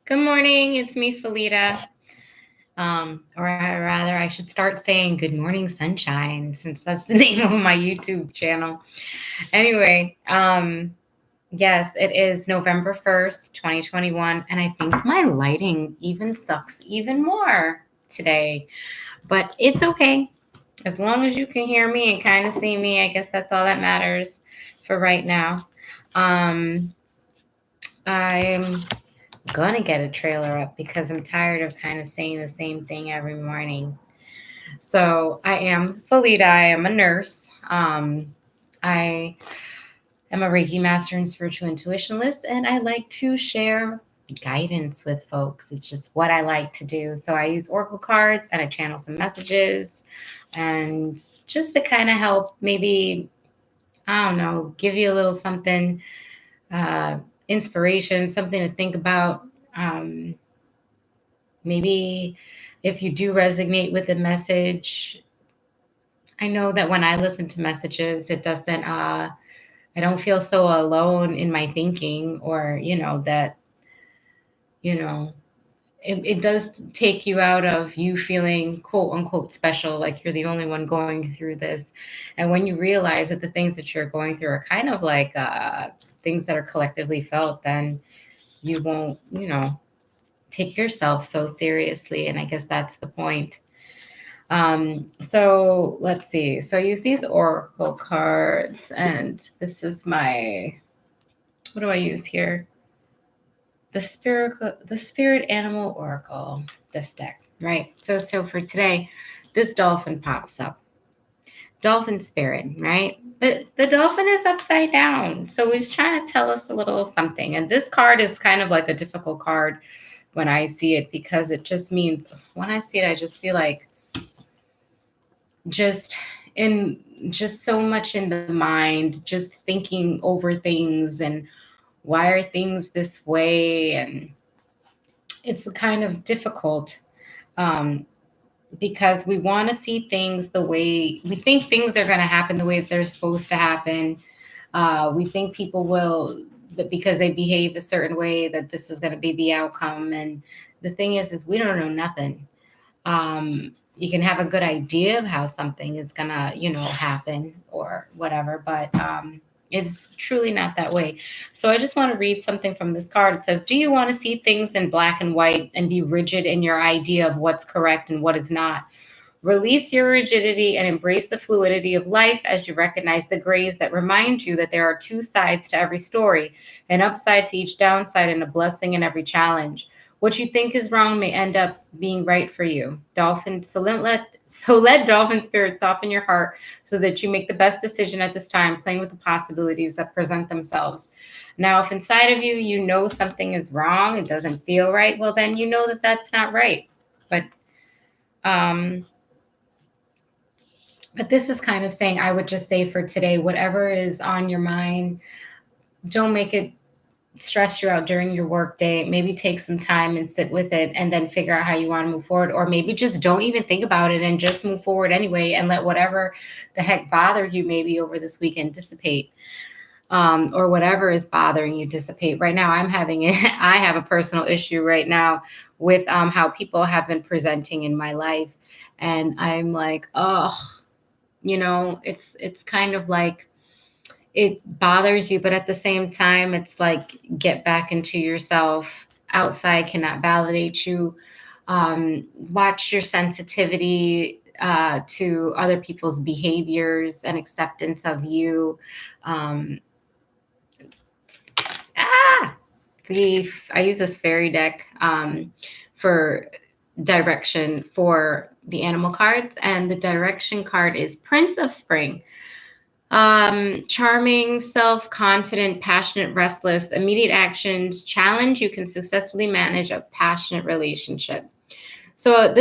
Good morning. It's me, Felita. Or rather, I should start saying good morning, sunshine, since that's the name of my YouTube channel. Anyway, yes, it is November 1st, 2021, and I think my lighting even sucks even more today. But it's okay. As long as you can hear me and kind of see me, I guess that's all that matters for right now. Um, I'm gonna get a trailer up because I'm tired of kind of saying the same thing every morning. So I am Felita. I am a nurse. I am a Reiki master and spiritual intuitionist, and I like to share guidance with folks. It's just what I like to do. So I use oracle cards and I channel some messages, and just to kind of help, maybe I don't know, give you a little something, uh, inspiration, something to think about. Um, Maybe if you do resonate with the message, I know that when I listen to messages, it doesn't, I don't feel so alone in my thinking, or, that, you know, it does take you out of you feeling quote unquote special, like you're the only one going through this. And when you realize that the things that you're going through are kind of like things that are collectively felt, then you won't, take yourself so seriously. And I guess that's the point. So let's see. So I use these oracle cards, and this is my, what do I use here? The spirit animal oracle. This deck, right? So for today, this dolphin pops up. Dolphin spirit, right? But the dolphin is upside down, so he's trying to tell us a little something. And this card is kind of like a difficult card when I see it, because it just means, when I see it, I just feel like just in just so much in the mind, just thinking over things, and why are things this way, and it's kind of difficult, um, because we want to see things the way we think things are going to happen, the way that they're supposed to happen. We think people will, but because they behave a certain way, that this is going to be the outcome. And the thing is we don't know nothing. You can have a good idea of how something is gonna, happen or whatever, but it's truly not that way. So I just want to read something from this card. It says, "Do you want to see things in black and white and be rigid in your idea of what's correct and what is not? Release your rigidity and embrace the fluidity of life as you recognize the grays that remind you that there are two sides to every story, an upside to each downside, and a blessing in every challenge. What you think is wrong may end up being right for you. Dolphin, so let dolphin spirit soften your heart so that you make the best decision at this time, playing with the possibilities that present themselves. Now, if inside of you you know something is wrong, it doesn't feel right, well, then you know that that's not right. But um, but this is kind of saying, I would just say for today, whatever is on your mind, don't make it stress you out during your work day. Maybe take some time and sit with it, and then figure out how you want to move forward. Or maybe just don't even think about it and just move forward anyway, and let whatever the heck bothered you maybe over this weekend dissipate. Or whatever is bothering you dissipate. Right now, I'm having it. I have a personal issue right now with how people have been presenting in my life. And I'm like, oh, it's kind of like it bothers you, but at the same time, it's like, get back into yourself. Outside cannot validate you. Watch your sensitivity to other people's behaviors and acceptance of you. Um, ah, I use this fairy deck for direction for the animal cards, and the direction card is Prince of Spring. Charming, self confident, passionate, restless, immediate actions, challenge. You can successfully manage a passionate relationship. So with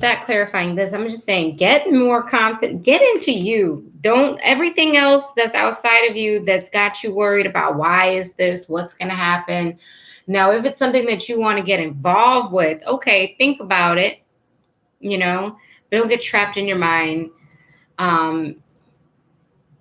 that clarifying this, I'm just saying, get more confident, get into you. Don't everything else that's outside of you that's got you worried about, why is this, what's going to happen. Now, if it's something that you want to get involved with, okay, think about it, you know, but don't get trapped in your mind. Um,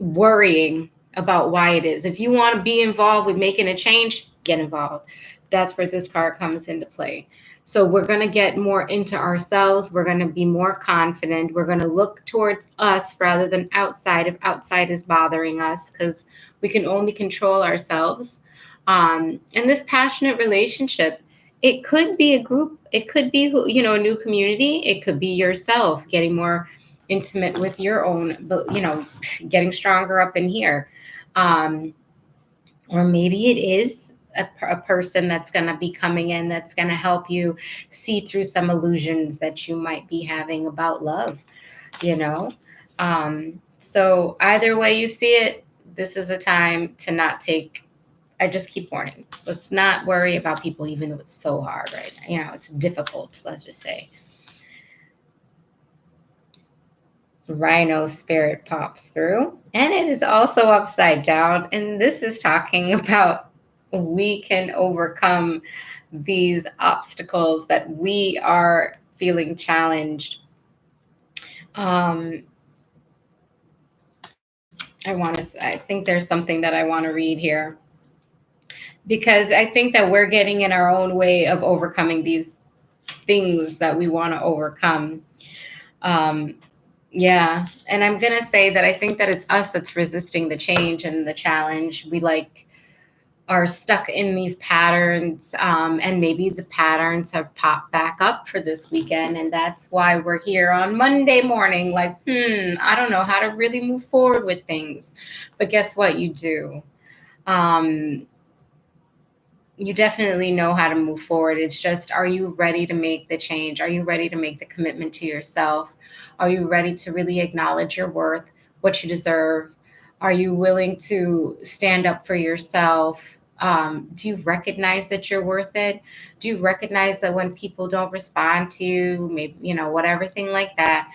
Worrying about why it is. If you want to be involved with making a change, get involved. That's where this card comes into play. So we're going to get more into ourselves. We're going to be more confident. We're going to look towards us rather than outside if outside is bothering us, because we can only control ourselves. And this passionate relationship, it could be a group. It could be, a new community. It could be yourself getting more intimate with your own, getting stronger up in here. Um, or maybe it is a person that's going to be coming in that's going to help you see through some illusions that you might be having about love, you know? So either way you see it, this is a time to not take, I just keep warning. Let's not worry about people, even though it's so hard, right? It's difficult, let's just say. Rhino spirit pops through, and it is also upside down. And this is talking about we can overcome these obstacles that we are feeling challenged. I think there's something that I want to read here, because I think that we're getting in our own way of overcoming these things that we want to overcome. Yeah. And I'm going to say that I think that it's us that's resisting the change and the challenge. We are stuck in these patterns, and maybe the patterns have popped back up for this weekend, and that's why we're here on Monday morning like, I don't know how to really move forward with things. But guess what? You do. You definitely know how to move forward. It's just, are you ready to make the change? Are you ready to make the commitment to yourself? Are you ready to really acknowledge your worth, what you deserve? Are you willing to stand up for yourself? Do you recognize that you're worth it? Do you recognize that when people don't respond to you, maybe, whatever thing like that,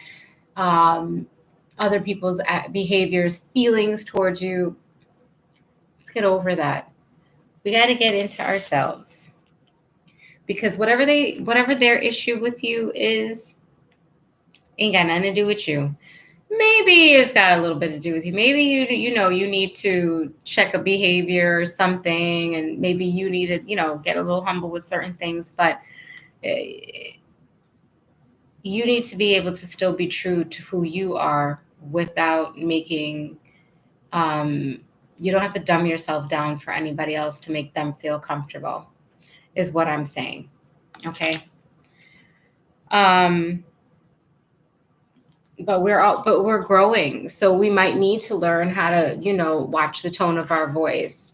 other people's behaviors, feelings towards you, let's get over that. We got to get into ourselves, because whatever their issue with you is, ain't got nothing to do with you. Maybe it's got a little bit to do with you. Maybe you need to check a behavior or something, and maybe you need to get a little humble with certain things. But you need to be able to still be true to who you are without making. You don't have to dumb yourself down for anybody else to make them feel comfortable, is what I'm saying. Okay. But we're growing, so we might need to learn how to watch the tone of our voice,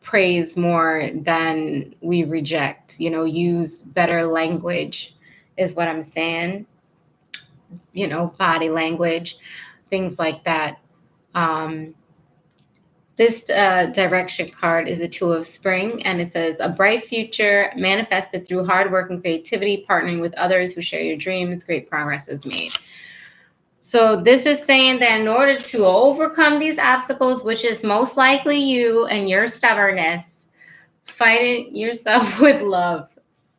praise more than we reject, use better language, is what I'm saying. Body language, things like that. This direction card is a Two of Spring, and it says, a bright future manifested through hard work and creativity, partnering with others who share your dreams, great progress is made. So this is saying that in order to overcome these obstacles, which is most likely you and your stubbornness, fight it yourself with love.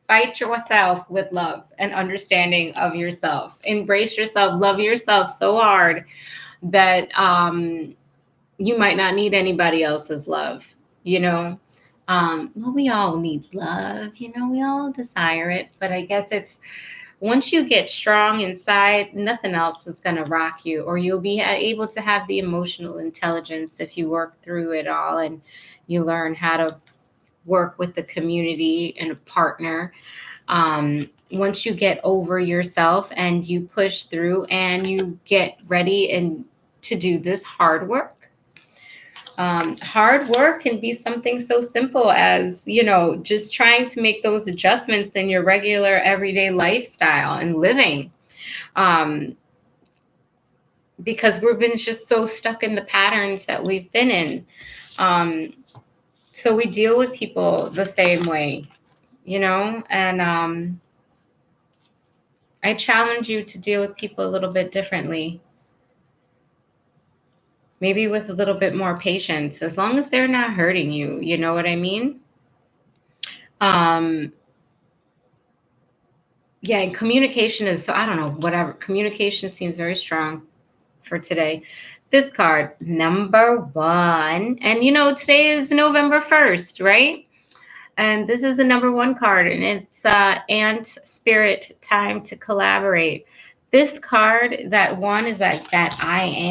Fight yourself with love and understanding of yourself. Embrace yourself, love yourself so hard that you might not need anybody else's love, well, we all need love, we all desire it, but I guess it's, once you get strong inside, nothing else is going to rock you, or you'll be able to have the emotional intelligence if you work through it all and you learn how to work with the community and a partner. Once you get over yourself and you push through and you get ready and to do this hard work. Hard work can be something so simple as, just trying to make those adjustments in your regular everyday lifestyle and living. Because we've been just so stuck in the patterns that we've been in. So we deal with people the same way, and I challenge you to deal with people a little bit differently. Maybe with a little bit more patience, as long as they're not hurting you. You know what I mean? Yeah, and communication is, so I don't know, whatever. Communication seems very strong for today. This card, number 1. And today is November 1st, right? And this is the number one card, and it's Ant Spirit, time to collaborate. This card, that one is like that I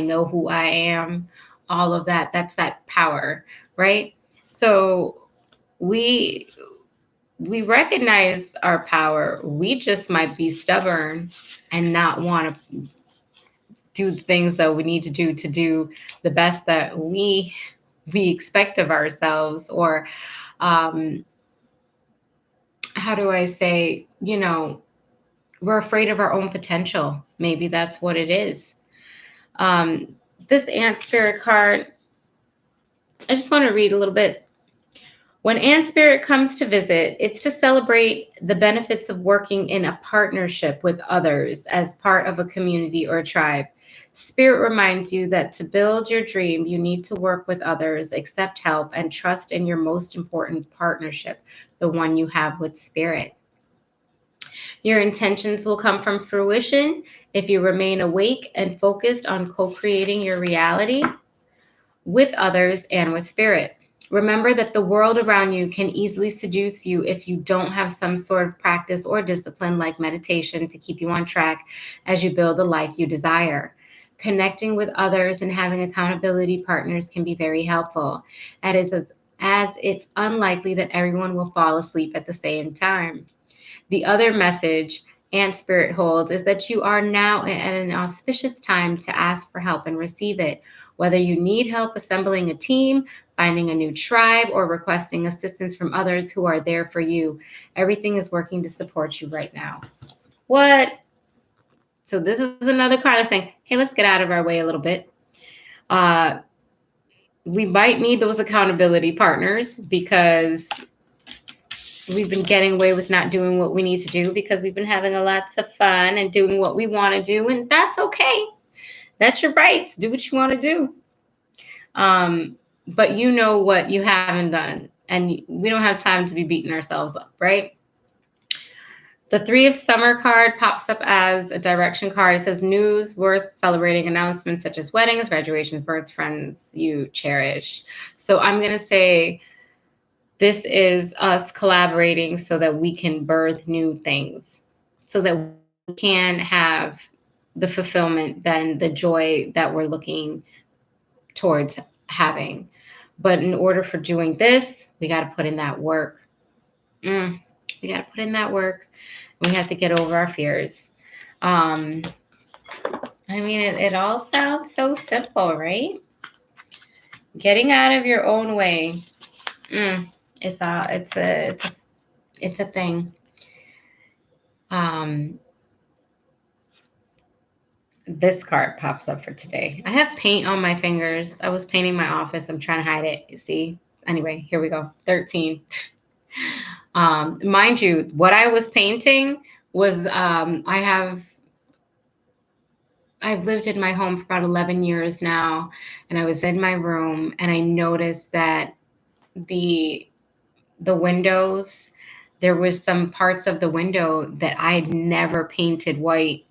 know who I am, all of that. That's that power, right? So we we recognize our power. We just might be stubborn and not want to do the things that we need to do the best that we expect of ourselves, or um how do I say, we're afraid of our own potential. Maybe that's what it is. um this Ant Spirit card, I just want to read a little bit. When Ant Spirit comes to visit, it's to celebrate the benefits of working in a partnership with others as part of a community or tribe. Spirit reminds you that to build your dream, you need to work with others, accept help, and trust in your most important partnership, the one you have with Spirit. Your intentions will come from fruition if you remain awake and focused on co creating your reality with others and with Spirit. Remember that the world around you can easily seduce you if you don't have some sort of practice or discipline like meditation to keep you on track as you build the life you desire. Connecting with others and having accountability partners can be very helpful, as it's unlikely that everyone will fall asleep at the same time. The other message Ant Spirit holds is that you are now at an auspicious time to ask for help and receive it. Whether you need help assembling a team, finding a new tribe, or requesting assistance from others who are there for you, everything is working to support you right now. What? So, this is another card that's saying, hey, let's get out of our way a little bit. Uh, we might need those accountability partners because we've been getting away with not doing what we need to do because we've been having a lots of fun and doing what we want to do, and that's okay. That's your rights. Do what you want to do. But you know what you haven't done, and we don't have time to be beating ourselves up, right? The Three of Summer card pops up as a direction card. It says news worth celebrating, announcements such as weddings, graduations, births, friends you cherish. So I'm going to say this is us collaborating so that we can birth new things, so that we can have the fulfillment, then the joy that we're looking towards having. But in order for doing this, we got to put in that work. We got to put in that work. We have to get over our fears. I mean, it all sounds so simple, right? Getting out of your own way. It's a thing. This card pops up for today. I have paint on my fingers. I was painting my office. I'm trying to hide it. You see? Anyway, here we go. 13. Mind you, what I was painting was I've lived in my home for about 11 years now, and I was in my room and I noticed that the windows, there was some parts of the window that I'd never painted white,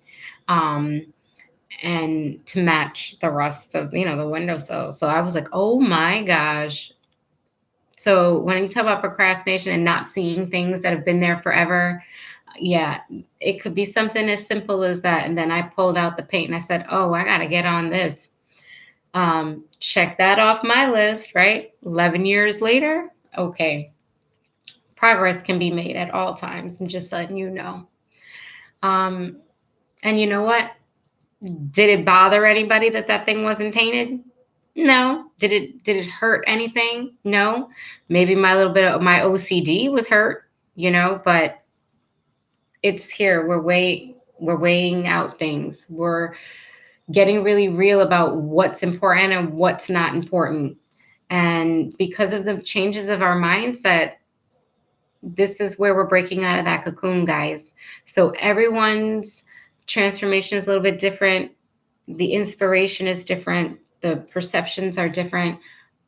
and to match the rest of the windowsill. So I was like, oh my gosh. So when you talk about procrastination and not seeing things that have been there forever, yeah, it could be something as simple as that. And then I pulled out the paint and I said, oh, I got to get on this. Check that off my list, right? 11 years later. Okay. Progress can be made at all times. I'm just letting you know. And you know what? Did it bother anybody that thing wasn't painted? No. Did it hurt anything? No. Maybe my little bit of my OCD was hurt, but it's here. We're weighing out things. We're getting really real about what's important and what's not important. And because of the changes of our mindset, this is where we're breaking out of that cocoon, guys. So everyone's transformation is a little bit different. The inspiration is different. The perceptions are different,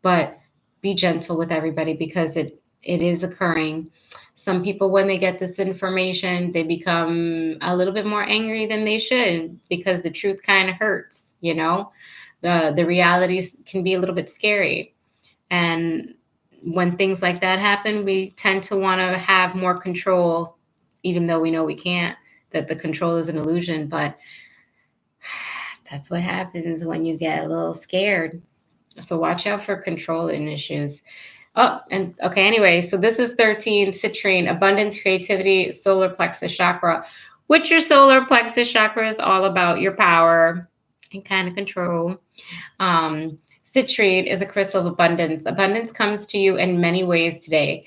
but be gentle with everybody because it is occurring. Some people, when they get this information, they become a little bit more angry than they should because the truth kind of hurts, the realities can be a little bit scary. And when things like that happen, we tend to want to have more control, even though we know we can't, that the control is an illusion. But that's what happens when you get a little scared. So watch out for controlling issues. Oh, and okay, anyway, so this is 13, citrine, abundance, creativity, solar plexus chakra, which your solar plexus chakra is all about your power and kind of control. Citrine is a crystal of abundance. Abundance comes to you in many ways today.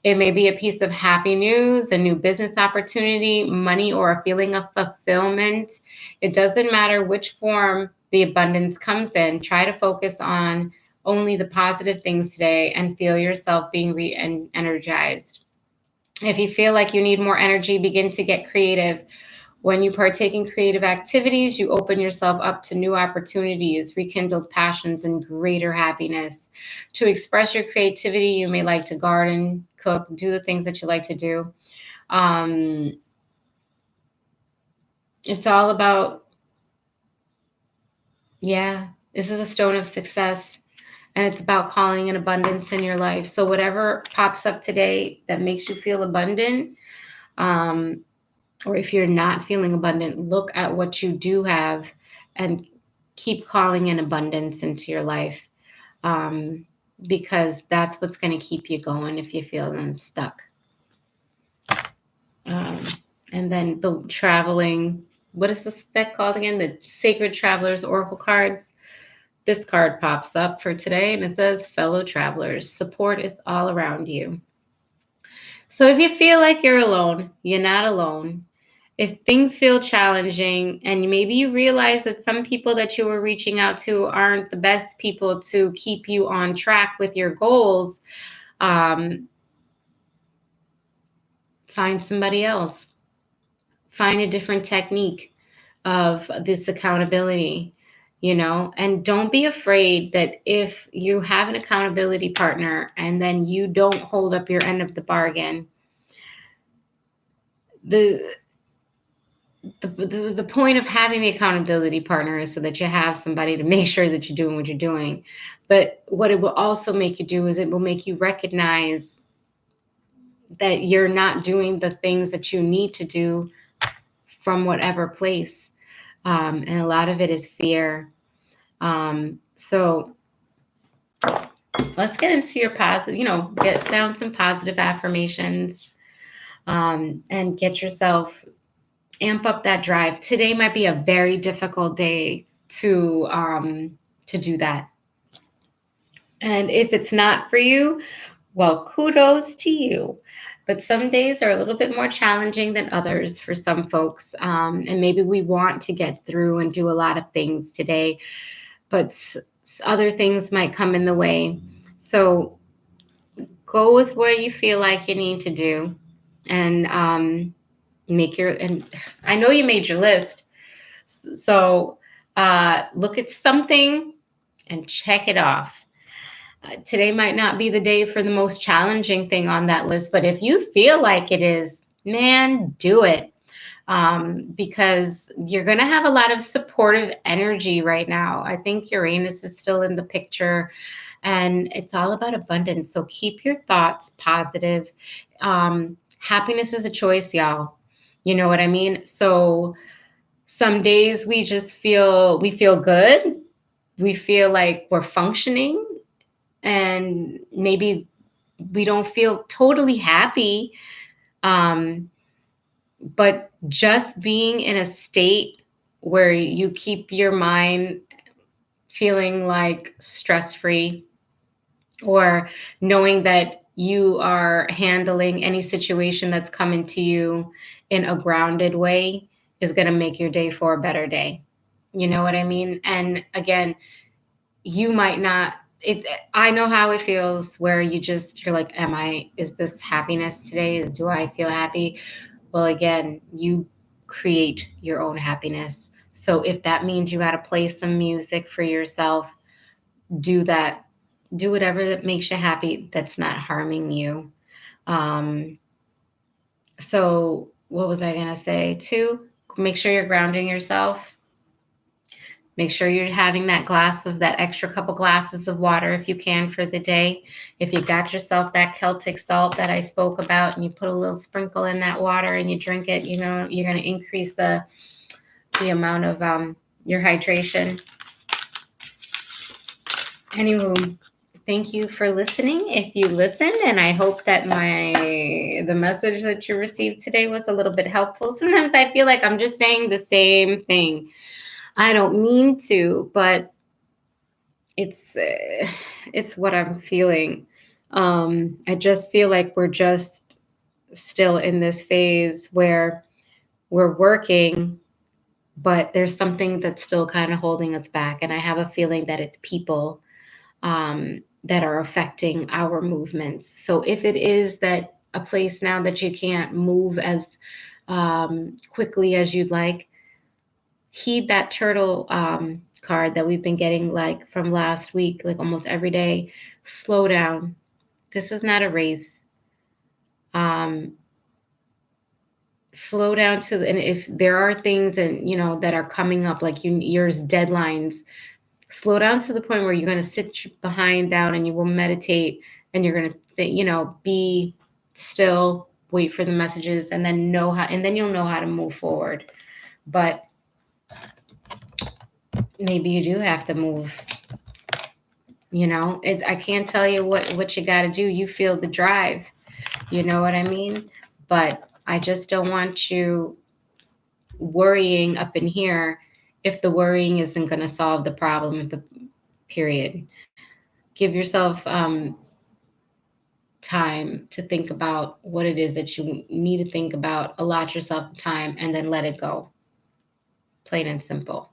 It may be a piece of happy news, a new business opportunity, money, or a feeling of fulfillment. It doesn't matter which form the abundance comes in. Try to focus on only the positive things today and feel yourself being re-energized. If you feel like you need more energy, begin to get creative. When you partake in creative activities, you open yourself up to new opportunities, rekindled passions, and greater happiness. To express your creativity, you may like to garden, cook, do the things that you like to do. Um, it's all about, yeah, this is a stone of success. And it's about calling in abundance in your life. So, whatever pops up today that makes you feel abundant, um, or if you're not feeling abundant, look at what you do have and keep calling in abundance into your life, um, because that's what's going to keep you going if you feel unstuck. Um, and then the traveling, what is this deck called again? The Sacred Travelers Oracle cards. This card pops up for today and it says, fellow travelers, support is all around you. So if you feel like you're alone, you're not alone. If things feel challenging and maybe you realize that some people that you were reaching out to aren't the best people to keep you on track with your goals, um, find somebody else. Find a different technique of this accountability, and don't be afraid that if you have an accountability partner and then you don't hold up your end of the bargain, the the point of having the accountability partner is so that you have somebody to make sure that you're doing what you're doing. But what it will also make you do is it will make you recognize that you're not doing the things that you need to do from whatever place. And a lot of it is fear. So let's get into your positive, get down some positive affirmations, and get yourself amp up that drive. Today might be a very difficult day to do that. And if it's not for you, well, kudos to you. But some days are a little bit more challenging than others for some folks. And maybe we want to get through and do a lot of things today, but other things might come in the way. So go with what you feel like you need to do, and and I know you made your list. So look at something and check it off. Today might not be the day for the most challenging thing on that list, but if you feel like it is, man, do it. Because you're going to have a lot of supportive energy right now. I think Uranus is still in the picture, and it's all about abundance. So keep your thoughts positive. Happiness is a choice, y'all. You know what I mean? So some days we feel good. We feel like we're functioning, and maybe we don't feel totally happy. But just being in a state where you keep your mind feeling like stress-free, or knowing that you are handling any situation that's coming to you in a grounded way, is going to make your day for a better day. You know what I mean? And again, you might not, I know how it feels where you're like, is this happiness today? Do I feel happy? Well, again, you create your own happiness. So if that means you got to play some music for yourself, do that. Do whatever that makes you happy, that's not harming you. Um, so what was I going to say? Two, make sure you're grounding yourself. Make sure you're having that extra couple glasses of water if you can for the day. If you got yourself that Celtic salt that I spoke about and you put a little sprinkle in that water and you drink it, you're going to increase the amount of your hydration. Anywho, thank you for listening if you listened, and I hope that the message that you received today was a little bit helpful. Sometimes I feel like I'm just saying the same thing. I don't mean to, but it's what I'm feeling. I just feel like we're just still in this phase where we're working, but there's something that's still kind of holding us back, and I have a feeling that it's people that are affecting our movements. So if it is that a place now that you can't move as quickly as you'd like, heed that turtle card that we've been getting like from last week, like almost every day. Slow down. This is not a race. Slow down and if there are things and that are coming up, like yours deadlines, slow down to the point where you're going to sit behind down and you will meditate and you're going to be still, wait for the messages, and then you'll know how to move forward. But maybe you do have to move. I can't tell you what you got to do. You feel the drive. You know what I mean? But I just don't want you worrying up in here if the worrying isn't going to solve the problem of the period. Give yourself time to think about what it is that you need to think about. Allot yourself time and then let it go. Plain and simple.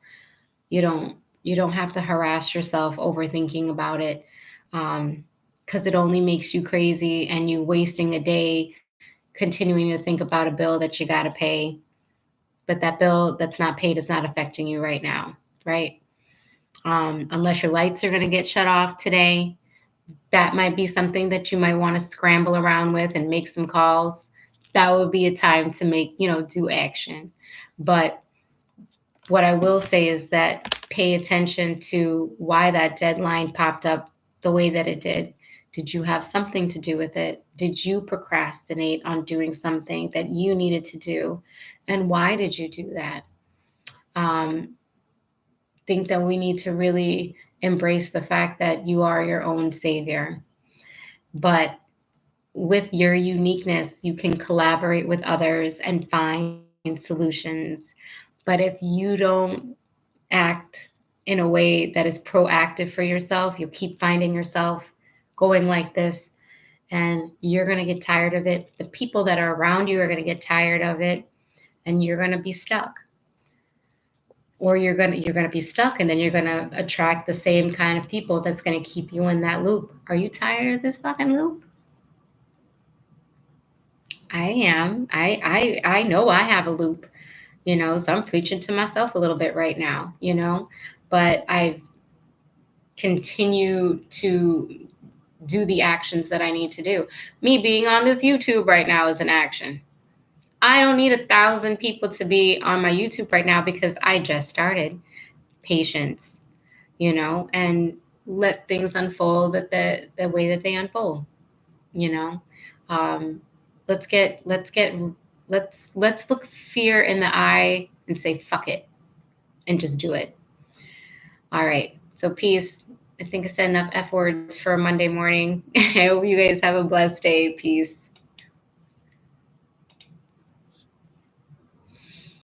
You don't have to harass yourself overthinking about it, because it only makes you crazy and you wasting a day continuing to think about a bill that you got to pay. But that bill that's not paid is not affecting you right now, right? Unless your lights are going to get shut off today, that might be something that you might want to scramble around with and make some calls. That would be a time to do action. But what I will say is that pay attention to why that deadline popped up the way that it did. Did you have something to do with it? Did you procrastinate on doing something that you needed to do? And why did you do that? Think that we need to really embrace the fact that you are your own savior. But with your uniqueness, you can collaborate with others and find solutions. But if you don't act in a way that is proactive for yourself, you'll keep finding yourself going like this, and you're going to get tired of it. The people that are around you are going to get tired of it, and you're going to be stuck. Or you're going to be stuck, and then you're going to attract the same kind of people that's going to keep you in that loop. Are you tired of this fucking loop? I am. I know I have a loop, so I'm preaching to myself a little bit right now, but I've continued to do the actions that I need to do. Me being on this YouTube right now is an action. I don't need 1,000 people to be on my YouTube right now because I just started. Patience, and let things unfold the way that they unfold, um, let's look fear in the eye and say fuck it and just do it. All right, so peace. I think I said enough F words for a Monday morning. I hope you guys have a blessed day. Peace.